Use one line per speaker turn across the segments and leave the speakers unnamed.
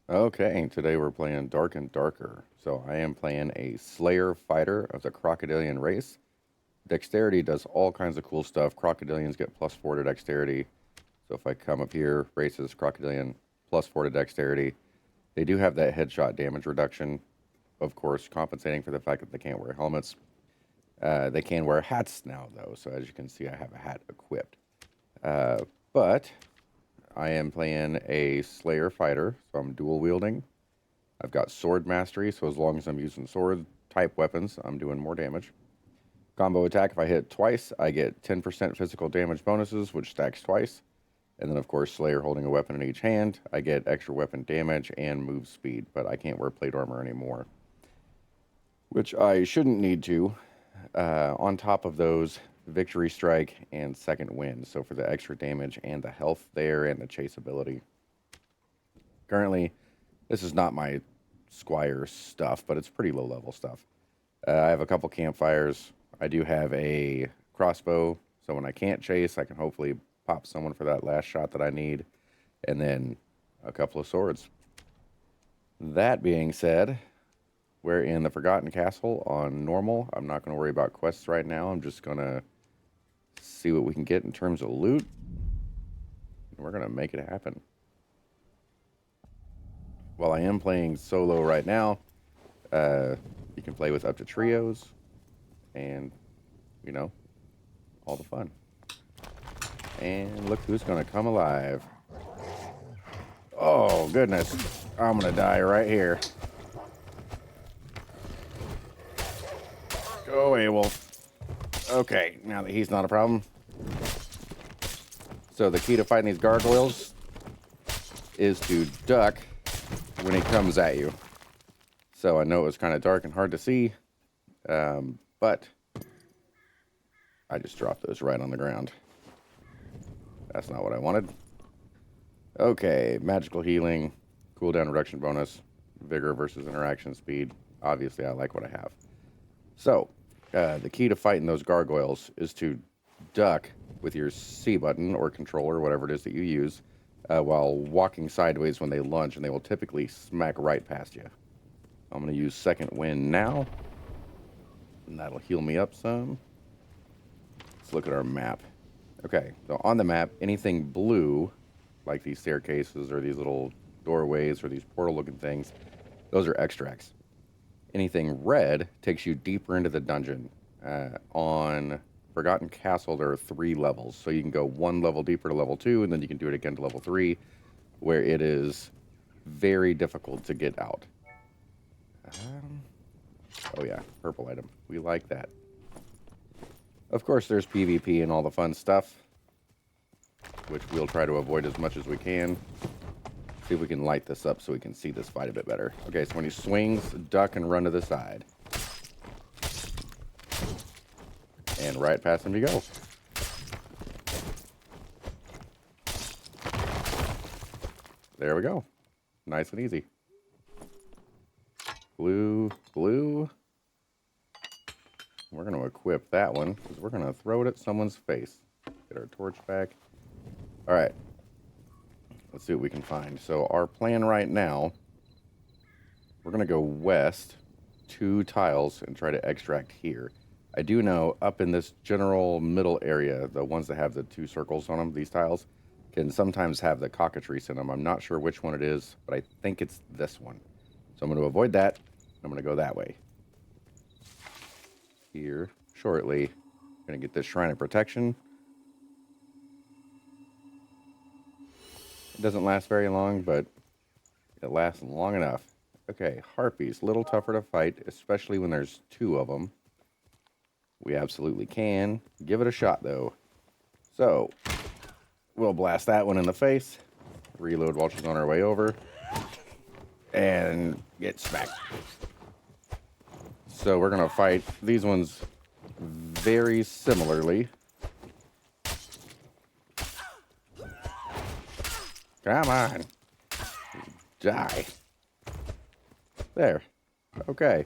Okay, today we're playing Dark and Darker. So I am playing a Slayer fighter of the Crocodilian race. Dexterity does all kinds of cool stuff. Crocodilians get +4 to dexterity. So if I come up here, races Crocodilian +4 to dexterity. They do have that headshot damage reduction, of course, compensating for the fact that they can't wear helmets. They can wear hats now, though. So as you can see, I have a hat equipped. But I am playing a Slayer fighter, so I'm dual wielding. I've got sword mastery, so as long as I'm using sword type weapons, I'm doing more damage. Combo attack, if I hit twice, I get 10% physical damage bonuses, which stacks twice. And then, of course, Slayer holding a weapon in each hand, I get extra weapon damage and move speed, but I can't wear plate armor anymore, which I shouldn't need to. On top of those, victory strike and second wind, so for the extra damage and the health there and the chase ability. Currently, this is not my Squire stuff, but it's pretty low level stuff. I have a couple campfires. I do have a crossbow, so when I can't chase, I can hopefully pop someone for that last shot that I need. And then a couple of swords. That being said, we're in the Forgotten Castle on normal. I'm not going to worry about quests right now. I'm just going to see what we can get in terms of loot. And we're going to make it happen. While I am playing solo right now, you can play with up to trios and, you know, all the fun. And look who's going to come alive. Oh, goodness. I'm going to die right here. Go away, wolf. Okay, now that he's not a problem. So the key to fighting these gargoyles is to duck when he comes at you. So I know it was kind of dark and hard to see, but I just dropped those right on the ground. That's not what I wanted. Okay, magical healing, cooldown reduction bonus, vigor versus interaction speed. Obviously, I like what I have. So, the key to fighting those gargoyles is to duck with your C button or controller, whatever it is that you use, while walking sideways when they lunge, and they will typically smack right past you. I'm going to use second wind now, and that'll heal me up some. Let's look at our map. Okay, so on the map, anything blue, like these staircases or these little doorways or these portal-looking things, those are extracts. Anything red takes you deeper into the dungeon. On Forgotten Castle, there are 3 levels, so you can go 1 level deeper to level 2, and then you can do it again to level 3, where it is very difficult to get out. Oh yeah, purple item. We like that. Of course, there's PvP and all the fun stuff, which we'll try to avoid as much as we can. See if we can light this up so we can see this fight a bit better. Okay, so when he swings, duck and run to the side. And right past him you go. There we go. Nice and easy. Blue, blue. We're going to equip that one because we're going to throw it at someone's face. Get our torch back. All right. Let's see what we can find. So our plan right now, we're going to go west 2 tiles and try to extract here. I do know up in this general middle area, the ones that have the 2 circles on them, these tiles, can sometimes have the cockatrice in them. I'm not sure which one it is, but I think it's this one. So I'm going to avoid that. I'm going to go that way. Here shortly. I'm going to get this Shrine of Protection. It doesn't last very long, but it lasts long enough. Okay, harpies, a little tougher to fight, especially when there's 2 of them. We absolutely can. Give it a shot, though. So, we'll blast that one in the face. Reload while she's on her way over. And get smacked. So we're going to fight these ones very similarly. Come on. Die. There. Okay.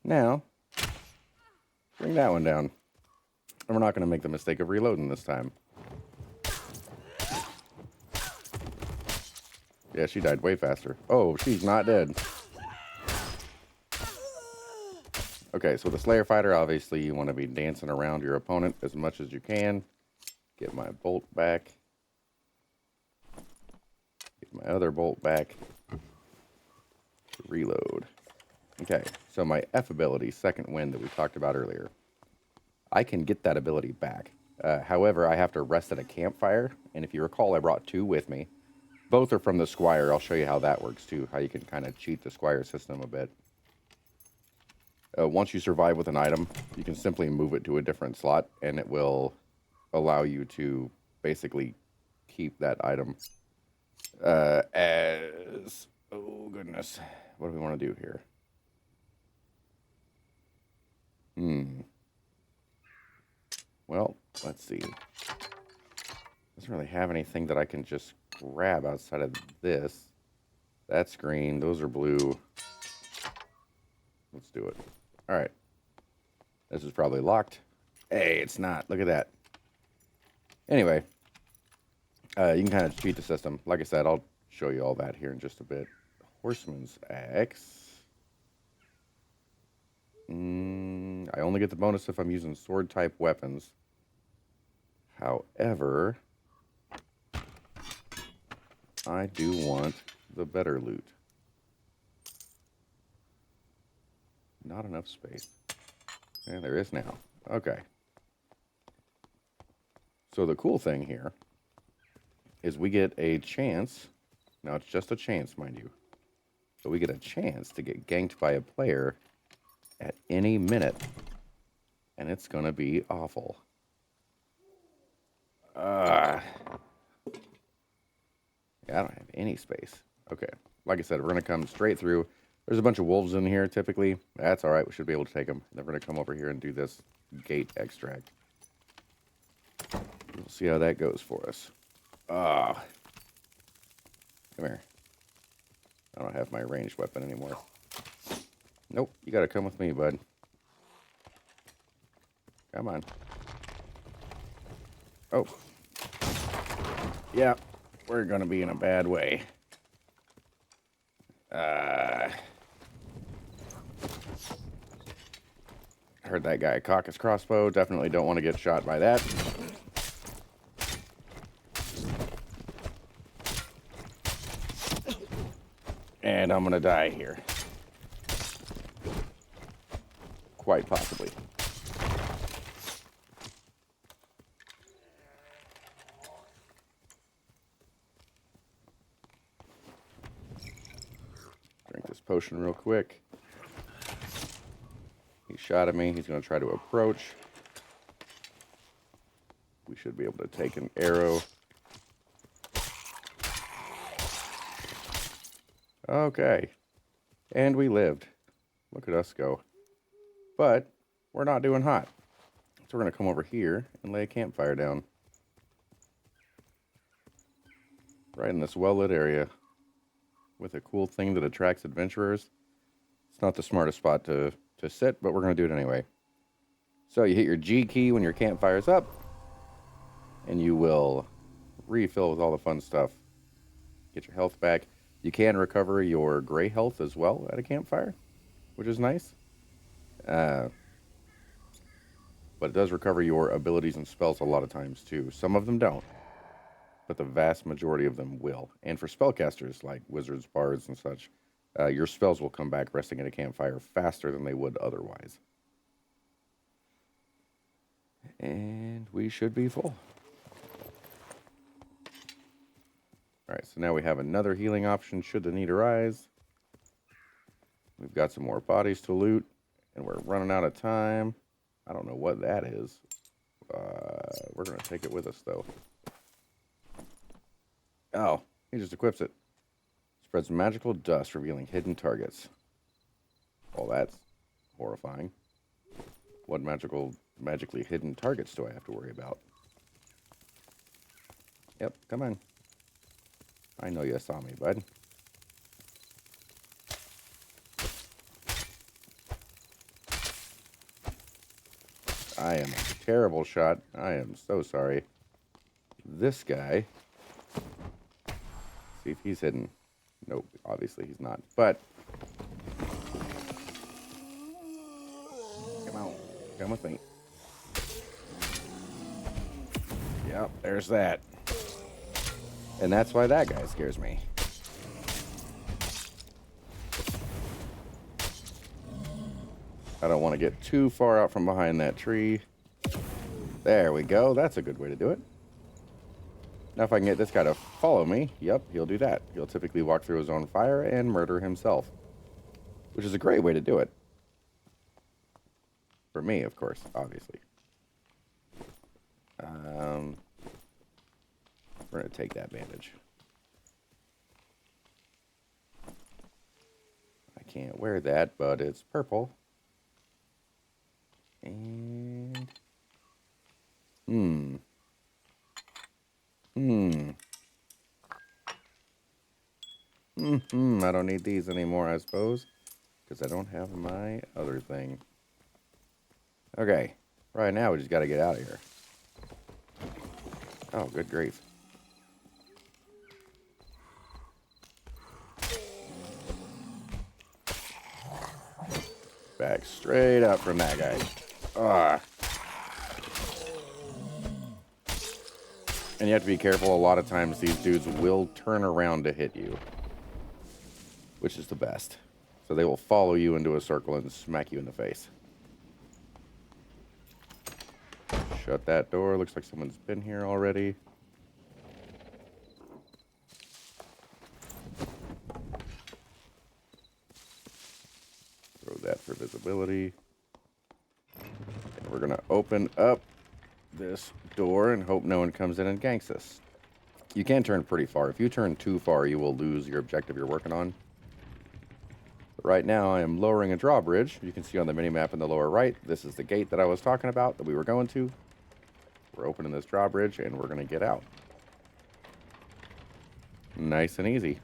Now, bring that one down. And we're not going to make the mistake of reloading this time. Yeah, she died way faster. Oh, she's not dead. Okay, so the Slayer Fighter, obviously you want to be dancing around your opponent as much as you can. Get my bolt back. Get my other bolt back. Reload. Okay, so my F ability, Second Wind, that we talked about earlier. I can get that ability back. However, I have to rest at a campfire, and if you recall, I brought 2 with me. Both are from the Squire. I'll show you how that works, too, how you can kind of cheat the Squire system a bit. Once you survive with an item, you can simply move it to a different slot, and it will allow you to basically keep that item as... Oh, goodness. What do we want to do here? Well, let's see. Doesn't really have anything that I can just grab outside of this. That's green. Those are blue. Let's do it. All right. This is probably locked. Hey, it's not. Look at that. Anyway, you can kind of cheat the system. Like I said, I'll show you all that here in just a bit. Horseman's Axe. I only get the bonus if I'm using sword-type weapons. However, I do want the better loot. Not enough space. And there is now. Okay. So the cool thing here is we get a chance. Now it's just a chance, mind you. But we get a chance to get ganked by a player at any minute. And it's going to be awful. Yeah, I don't have any space. Okay. Like I said, we're going to come straight through. There's a bunch of wolves in here, typically. That's all right. We should be able to take them. Then we're going to come over here and do this gate extract. We'll see how that goes for us. Come here. I don't have my ranged weapon anymore. Nope. You got to come with me, bud. Come on. Oh. Yeah. We're going to be in a bad way. Heard that guy cock his crossbow. Definitely don't want to get shot by that. And I'm going to die here. Quite possibly. Drink this potion real quick. He shot at me. He's going to try to approach. We should be able to take an arrow. Okay. And we lived. Look at us go. But we're not doing hot. So we're going to come over here and lay a campfire down. Right in this well-lit area. With a cool thing that attracts adventurers. It's not the smartest spot to sit, but we're going to do it anyway. So you hit your G key when your campfire's up. And you will refill with all the fun stuff. Get your health back. You can recover your gray health as well at a campfire, which is nice. But it does recover your abilities and spells a lot of times too. Some of them don't, but the vast majority of them will. And for spellcasters like wizards, bards, and such, your spells will come back resting at a campfire faster than they would otherwise. And we should be full. Alright, so now we have another healing option should the need arise. We've got some more bodies to loot, and we're running out of time. I don't know what that is. We're going to take it with us, though. Oh, he just equips it. Spreads magical dust, revealing hidden targets. Well, that's horrifying. What magically hidden targets do I have to worry about? Yep, come on. I know you saw me, bud. I am a terrible shot. I am so sorry. This guy. See if he's hidden. Nope, obviously he's not. But come on, come with me. Yep, there's that. And that's why that guy scares me. I don't want to get too far out from behind that tree. There we go. That's a good way to do it. Now if I can get this guy to follow me, yep, he'll do that. He'll typically walk through his own fire and murder himself. Which is a great way to do it. For me, of course, obviously. We're going to take that bandage. I can't wear that, but it's purple. And... I don't need these anymore, I suppose. Because I don't have my other thing. Okay. Right now, we just got to get out of here. Oh, good grief. Back straight up from that guy. Ah. And you have to be careful. A lot of times these dudes will turn around to hit you. Which is the best. So they will follow you into a circle and smack you in the face. Shut that door. Looks like someone's been here already. Throw that for visibility. And we're going to open up this door and hope no one comes in and ganks us. You can turn pretty far. If you turn too far, you will lose your objective you're working on. But right now, I am lowering a drawbridge. You can see on the mini-map in the lower right, this is the gate that I was talking about that we were going to. We're opening this drawbridge and we're going to get out. Nice and easy.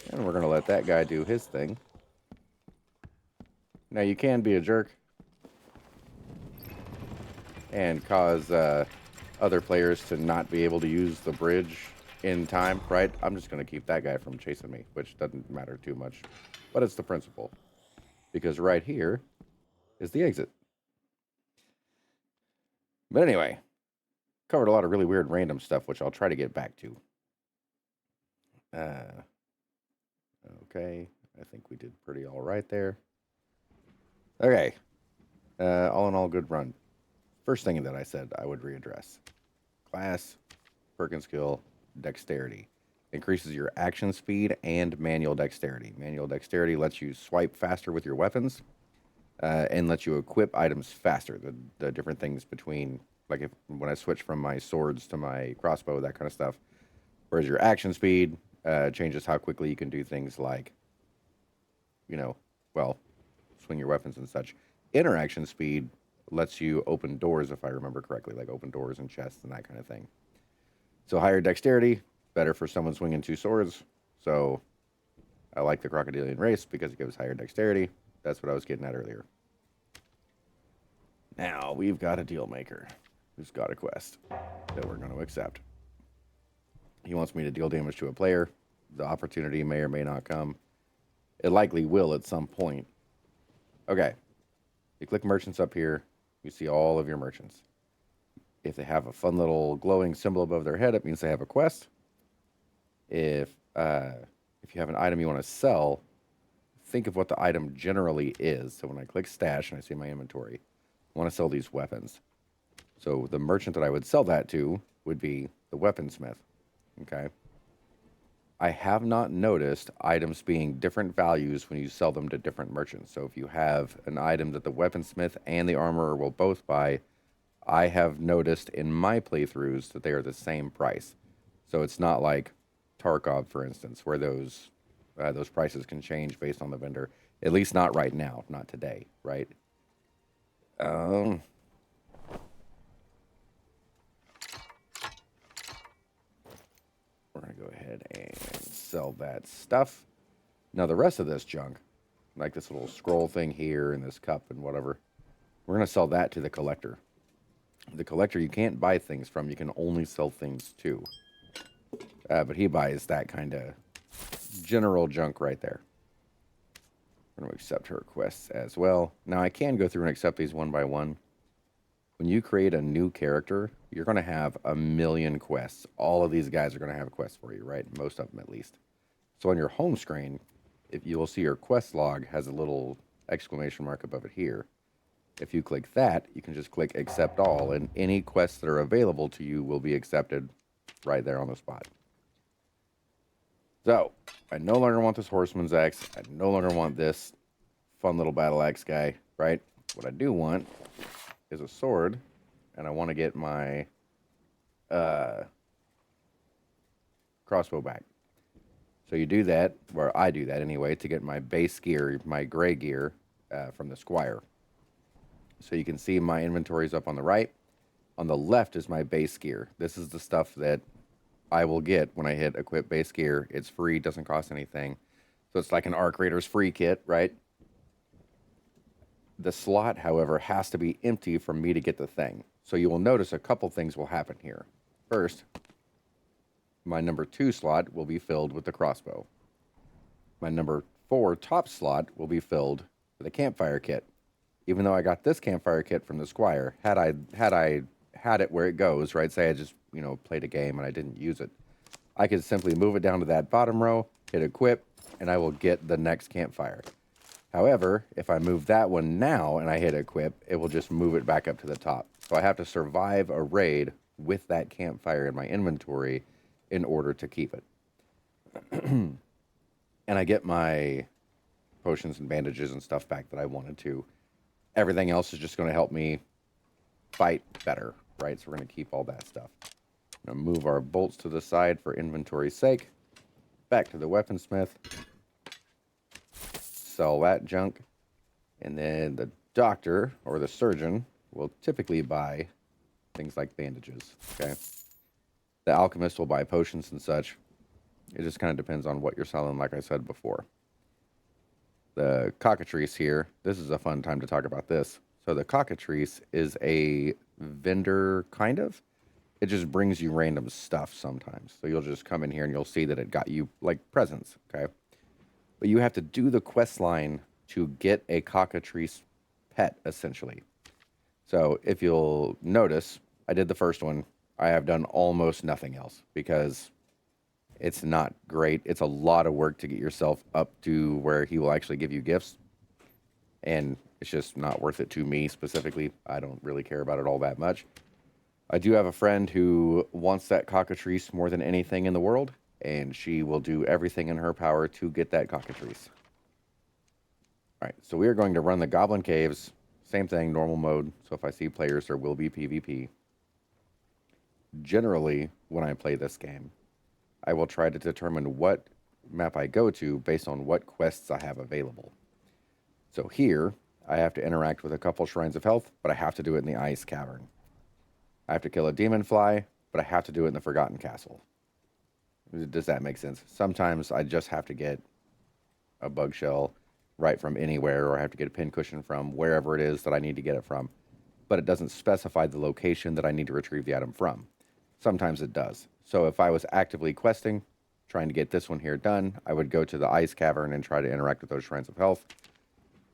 And we're going to let that guy do his thing. Now you can be a jerk and cause other players to not be able to use the bridge in time, right? I'm just going to keep that guy from chasing me, which doesn't matter too much. But it's the principle. Because right here is the exit. But anyway, covered a lot of really weird random stuff, which I'll try to get back to. Okay, I think we did pretty all right there. Okay, all in all, good run. First thing that I said I would readdress. Class, Perkin skill, dexterity. Increases your action speed and manual dexterity. Manual dexterity lets you swipe faster with your weapons and lets you equip items faster. The different things between, like when I switch from my swords to my crossbow, that kind of stuff. Whereas your action speed changes how quickly you can do things like, swing your weapons and such. Interaction speed lets you open doors, if I remember correctly, like open doors and chests and that kind of thing. So higher dexterity, better for someone swinging two swords. So I like the crocodilian race because it gives higher dexterity. That's what I was getting at earlier. Now we've got a deal maker who's got a quest that we're going to accept. He wants me to deal damage to a player. The opportunity may or may not come. It likely will at some point. Okay. You click merchants up here. You see all of your merchants. If they have a fun little glowing symbol above their head, it means they have a quest. If you have an item you want to sell, think of what the item generally is. So when I click stash and I see my inventory, I want to sell these weapons. So the merchant that I would sell that to would be the weaponsmith. Okay. I have not noticed items being different values when you sell them to different merchants. So if you have an item that the weaponsmith and the armorer will both buy, I have noticed in my playthroughs that they are the same price. So it's not like Tarkov, for instance, where those prices can change based on the vendor. At least not right now, not today, right? We're going to go ahead and sell that stuff. Now, the rest of this junk, like this little scroll thing here and this cup and whatever, we're going to sell that to the collector. The collector you can't buy things from, you can only sell things to. But he buys that kind of general junk right there. We're going to accept her requests as well. Now, I can go through and accept these one by one. When you create a new character, you're going to have a million quests. All of these guys are going to have quests for you, right? Most of them, at least. So on your home screen, if you will see your quest log has a little exclamation mark above it here. If you click that, you can just click accept all, and any quests that are available to you will be accepted right there on the spot. So, I no longer want this Horseman's Axe. I no longer want this fun little battle axe guy, right? What I do want is a sword, and I want to get my crossbow back. So you do that, or I do that anyway, to get my base gear, my gray gear, from the Squire. So you can see my inventory is up on the right. On the left is my base gear. This is the stuff that I will get when I hit equip base gear. It's free, doesn't cost anything. So it's like an Arc Raiders free kit, right? The slot, however, has to be empty for me to get the thing. So you will notice a couple things will happen here. First, my number 2 slot will be filled with the crossbow. My number 4 top slot will be filled with a campfire kit. Even though I got this campfire kit from the Squire, had I had it where it goes, right? Say I just, played a game and I didn't use it, I could simply move it down to that bottom row, hit equip, and I will get the next campfire. However, if I move that one now and I hit equip, it will just move it back up to the top. So I have to survive a raid with that campfire in my inventory in order to keep it. And I get my potions and bandages and stuff back that I wanted to. Everything else is just going to help me fight better, right? So we're going to keep all that stuff. I'm going to move our bolts to the side for inventory's sake. Back to the weaponsmith. Sell that junk. And then the doctor or the surgeon will typically buy things like bandages, okay? The alchemist will buy potions and such. It just kind of depends on what you're selling, like I said before. The cockatrice here, this is a fun time to talk about this. So the cockatrice is a vendor, kind of. It just brings you random stuff sometimes. So you'll just come in here and you'll see that it got you, like, presents, okay? But you have to do the quest line to get a cockatrice pet, essentially. So if you'll notice, I did the first one. I have done almost nothing else because it's not great. It's a lot of work to get yourself up to where he will actually give you gifts. And it's just not worth it to me specifically. I don't really care about it all that much. I do have a friend who wants that cockatrice more than anything in the world, and she will do everything in her power to get that cockatrice. All right, so we are going to run the Goblin Caves. Same thing, normal mode. So if I see players, there will be PvP. Generally, when I play this game, I will try to determine what map I go to based on what quests I have available. So here, I have to interact with a couple Shrines of Health, but I have to do it in the Ice Cavern. I have to kill a demon fly, but I have to do it in the Forgotten Castle. Does that make sense? Sometimes I just have to get a bug shell right from anywhere, or I have to get a pincushion from wherever it is that I need to get it from. But it doesn't specify the location that I need to retrieve the item from. Sometimes it does. So if I was actively questing, trying to get this one here done, I would go to the Ice Cavern and try to interact with those Shrines of Health.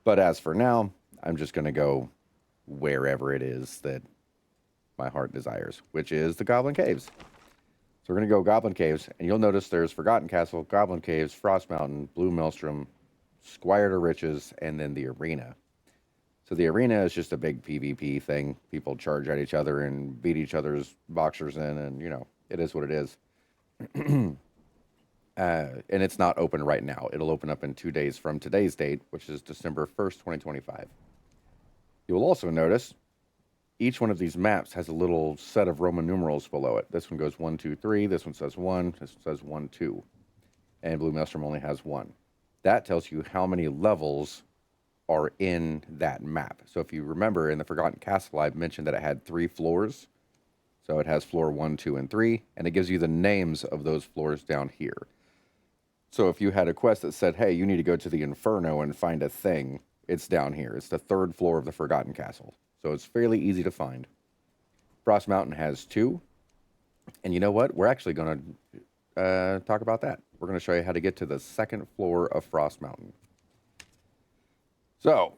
But as for now, I'm just going to go wherever it is that my heart desires, which is the Goblin Caves. So we're going to go Goblin Caves, and you'll notice there's Forgotten Castle, Goblin Caves, Frost Mountain, Blue Maelstrom, Squire to Riches, and then the Arena. So the Arena is just a big PvP thing. People charge at each other and beat each other's boxers in, and, it is what it is. And it's not open right now. It'll open up in 2 days from today's date, which is December 1st, 2025. You will also notice each one of these maps has a little set of Roman numerals below it. This one goes 1, 2, 3. This one says 1. This one says 1, 2. And Blue Maelstrom only has 1. That tells you how many levels are in that map. So if you remember, in the Forgotten Castle, I mentioned that it had 3 floors. So it has floor 1, 2, and 3. And it gives you the names of those floors down here. So if you had a quest that said, hey, you need to go to the Inferno and find a thing, it's down here. It's the 3rd floor of the Forgotten Castle. So it's fairly easy to find. Frost Mountain has 2. And you know what? We're actually going to talk about that. We're going to show you how to get to the second floor of Frost Mountain. So,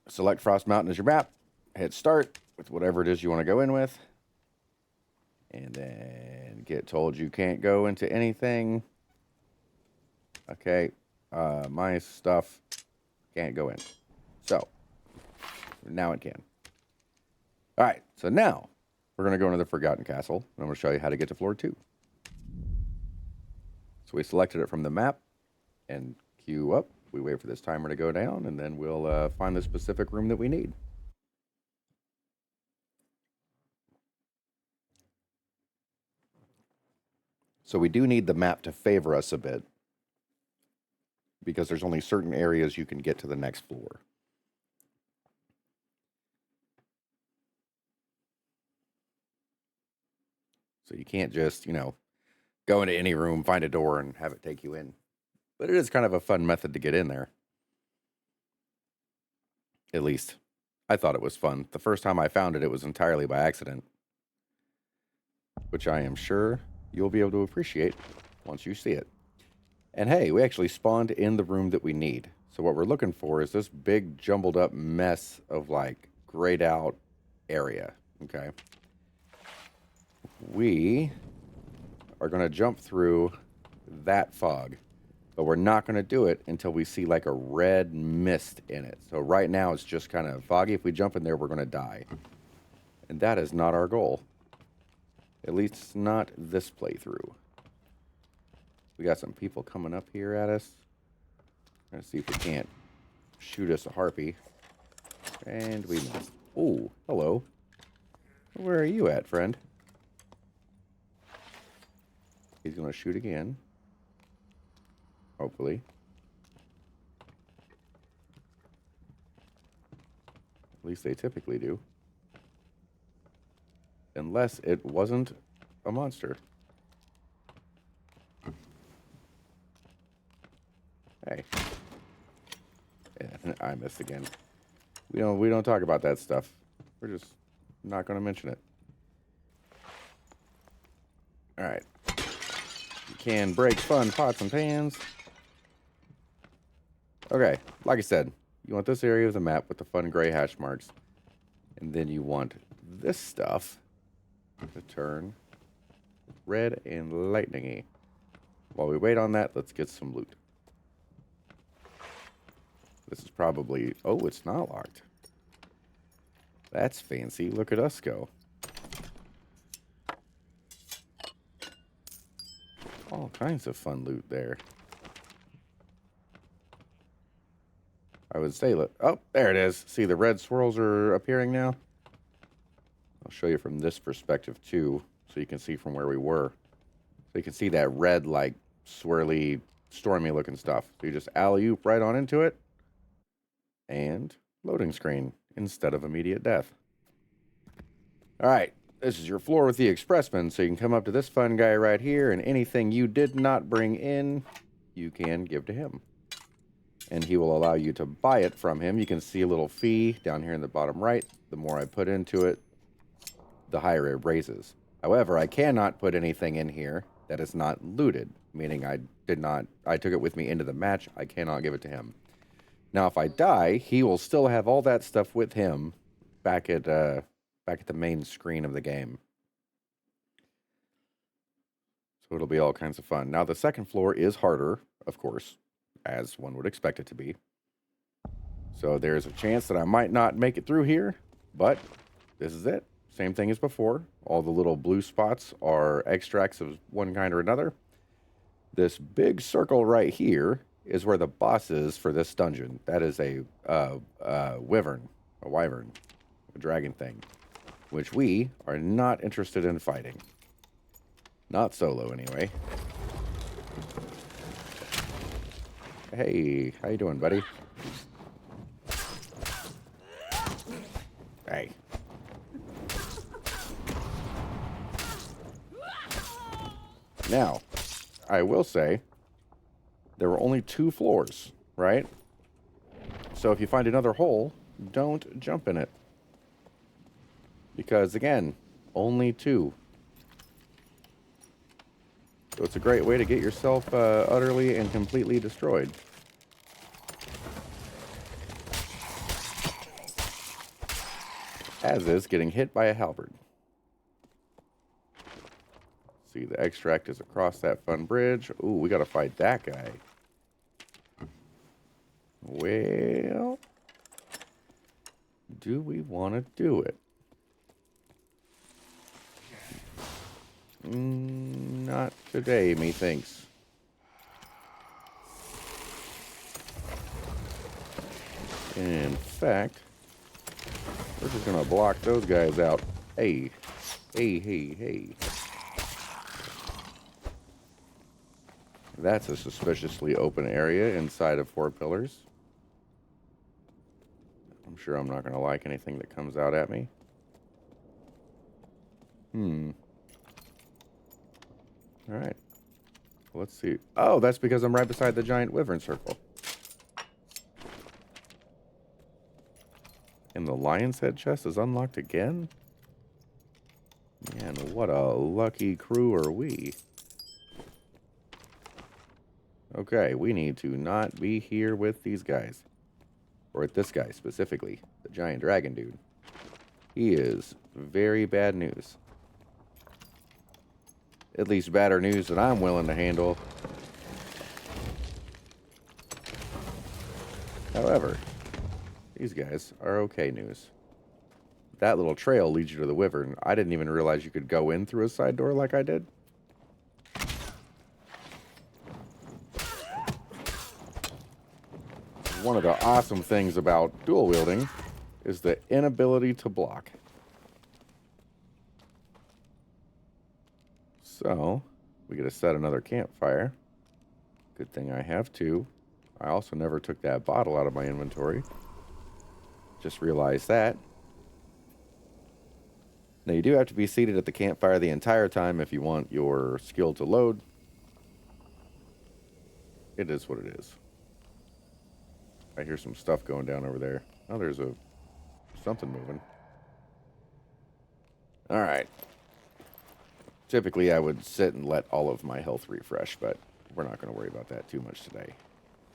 select Frost Mountain as your map. Hit start with whatever it is you want to go in with. And then get told you can't go into anything. Okay, my stuff can't go in. So, now it can. All right, so now we're going to go into the Forgotten Castle, and I'm going to show you how to get to floor 2. So we selected it from the map, and queue up. We wait for this timer to go down, and then we'll find the specific room that we need. So we do need the map to favor us a bit, because there's only certain areas you can get to the next floor. So you can't just, go into any room, find a door, and have it take you in. But it is kind of a fun method to get in there. At least, I thought it was fun. The first time I found it, it was entirely by accident. Which I am sure you'll be able to appreciate once you see it. And hey, we actually spawned in the room that we need. So what we're looking for is this big jumbled up mess of like grayed out area. Okay. We are going to jump through that fog, but we're not going to do it until we see like a red mist in it. So right now it's just kind of foggy. If we jump in there, we're going to die. And that is not our goal. At least not this playthrough. We got some people coming up here at us. Let's see if we can't shoot us a harpy. And we missed. Oh, hello. Where are you at, friend? He's going to shoot again. Hopefully. At least they typically do. Unless it wasn't a monster. Hey. Yeah, I missed again. We don't talk about that stuff. We're just not going to mention it. All right. You can break fun pots and pans. Okay, like I said, you want this area of the map with the fun gray hash marks. And then you want this stuff to turn red and lightningy. While we wait on that, let's get some loot. This is probably... Oh, it's not locked. That's fancy. Look at us go. All kinds of fun loot there. I would say... Oh, there it is. See, the red swirls are appearing now. I'll show you from this perspective, too, so you can see from where we were. So you can see that red, like, swirly, stormy-looking stuff. So you just alley-oop right on into it. And loading screen instead of immediate death. All right, this is your floor with the expressman, so you can come up to this fun guy right here, and anything you did not bring in, you can give to him. And he will allow you to buy it from him. You can see a little fee down here in the bottom right. The more I put into it, the higher it raises. However, I cannot put anything in here that is not looted, meaning I took it with me into the match. I cannot give it to him. Now, if I die, he will still have all that stuff with him back at the main screen of the game. So it'll be all kinds of fun. Now, the second floor is harder, of course, as one would expect it to be. So there's a chance that I might not make it through here, but this is it. Same thing as before. All the little blue spots are extracts of one kind or another. This big circle right here is where the boss is for this dungeon. That is a wyvern, a dragon thing, which we are not interested in fighting. Not solo, anyway. Hey, how you doing, buddy? Hey. Now, I will say, there were only 2 floors, right? So if you find another hole, don't jump in it. Because, again, only 2. So it's a great way to get yourself utterly and completely destroyed. As is getting hit by a halberd. See, the extract is across that fun bridge. Ooh, we gotta fight that guy. Well, do we want to do it? Not today, methinks. In fact, we're just gonna block those guys out. Hey, hey, hey, hey. That's a suspiciously open area inside of 4 pillars. I'm sure I'm not gonna like anything that comes out at me. Alright. Let's see. Oh, that's because I'm right beside the giant wyvern circle. And the lion's head chest is unlocked again? Man, what a lucky crew are we. Okay, we need to not be here with these guys. Or with this guy specifically, the giant dragon dude. He is very bad news. At least badder news that I'm willing to handle. However, these guys are okay news. That little trail leads you to the wyvern. I didn't even realize you could go in through a side door like I did. One of the awesome things about dual wielding is the inability to block. So, we get to set another campfire. Good thing I have 2. I also never took that bottle out of my inventory. Just realized that. Now, you do have to be seated at the campfire the entire time if you want your skill to load. It is what it is. I hear some stuff going down over there. Oh, there's something moving. All right. Typically, I would sit and let all of my health refresh, but we're not going to worry about that too much today.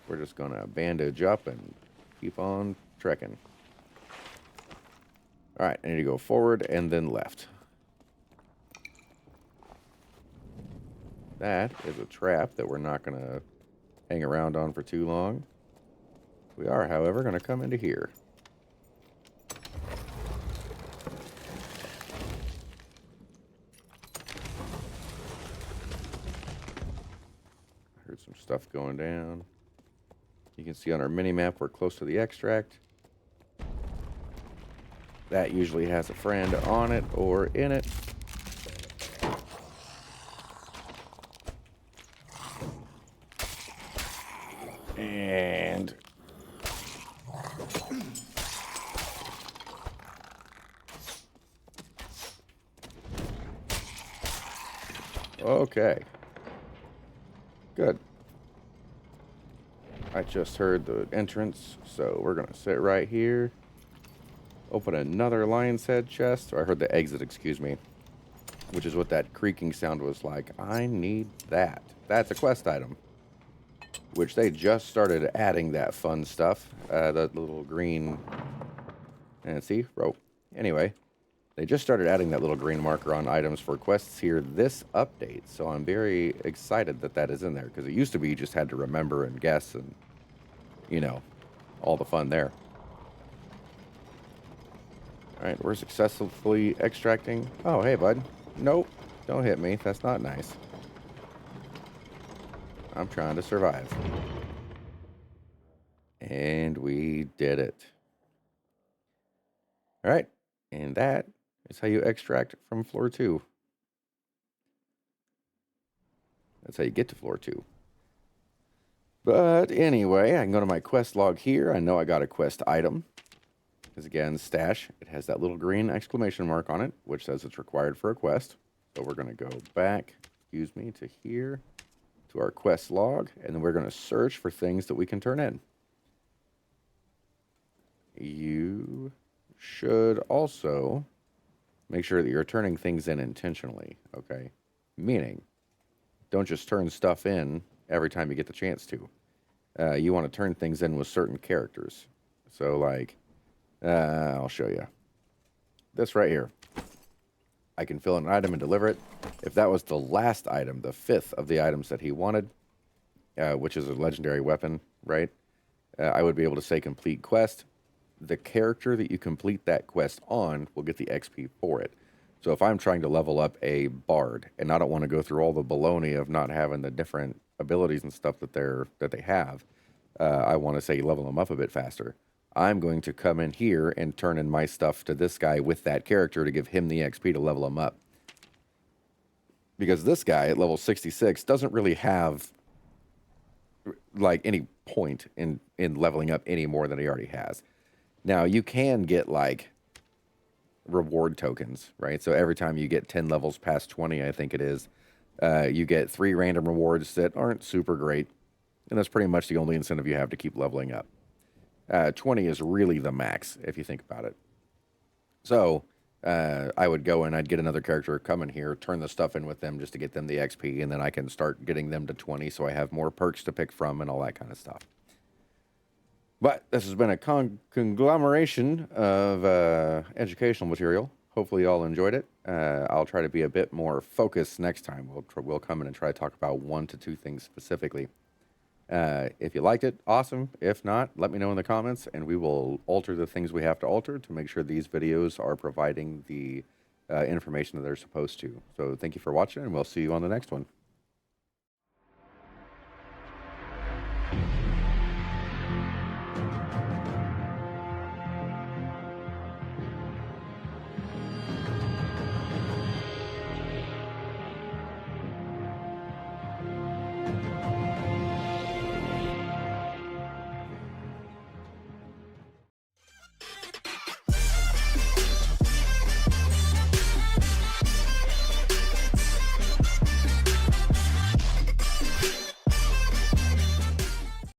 We're just going to bandage up and keep on trekking. All right, I need to go forward and then left. That is a trap that we're not going to hang around on for too long. We are, however, going to come into here. I heard some stuff going down. You can see on our mini-map we're close to the extract. That usually has a friend on it or in it. And okay. Good. I just heard the entrance, so we're going to sit right here. Open another lion's head chest. Or I heard the exit, excuse me. Which is what that creaking sound was like. I need that. That's a quest item. Which they just started adding that fun stuff. That little green... And see? Rope. Anyway. They just started adding that little green marker on items for quests here this update. So I'm very excited that that is in there. Because it used to be you just had to remember and guess and... You know, all the fun there. Alright, we're successfully extracting... Oh, hey, bud. Nope. Don't hit me. That's not nice. I'm trying to survive. And we did it. Alright. And that is how you extract from floor 2. That's how you get to floor 2. But anyway, I can go to my quest log here. I know I got a quest item. Because again, stash, it has that little green exclamation mark on it, which says it's required for a quest. So we're going to go back, excuse me, to here, to our quest log, and then we're going to search for things that we can turn in. You should also make sure that you're turning things in intentionally, okay? Meaning, don't just turn stuff in every time you get the chance to. You want to turn things in with certain characters. So, like, I'll show you. This right here. I can fill in an item and deliver it. If that was the last item, the fifth of the items that he wanted, which is a legendary weapon, right? I would be able to say complete quest. The character that you complete that quest on will get the XP for it. So if I'm trying to level up a bard and I don't want to go through all the baloney of not having the different abilities and stuff that they have, I want to say level them up a bit faster. I'm going to come in here and turn in my stuff to this guy with that character to give him the XP to level him up. Because this guy at level 66 doesn't really have like any point in leveling up any more than he already has. Now you can get like reward tokens, right? So every time you get 10 levels past 20, I think it is, you get 3 random rewards that aren't super great. And that's pretty much the only incentive you have to keep leveling up. 20 is really the max if you think about it. So I would go and I'd get another character, come in here, turn the stuff in with them just to get them the XP, and then I can start getting them to 20 so I have more perks to pick from and all that kind of stuff. But this has been a conglomeration of educational material. Hopefully you all enjoyed it. I'll try to be a bit more focused next time. We'll come in and try to talk about 1 to 2 things specifically. If you liked it, awesome. If not, let me know in the comments, and we will alter the things we have to alter to make sure these videos are providing the information that they're supposed to. So thank you for watching, and we'll see you on the next one.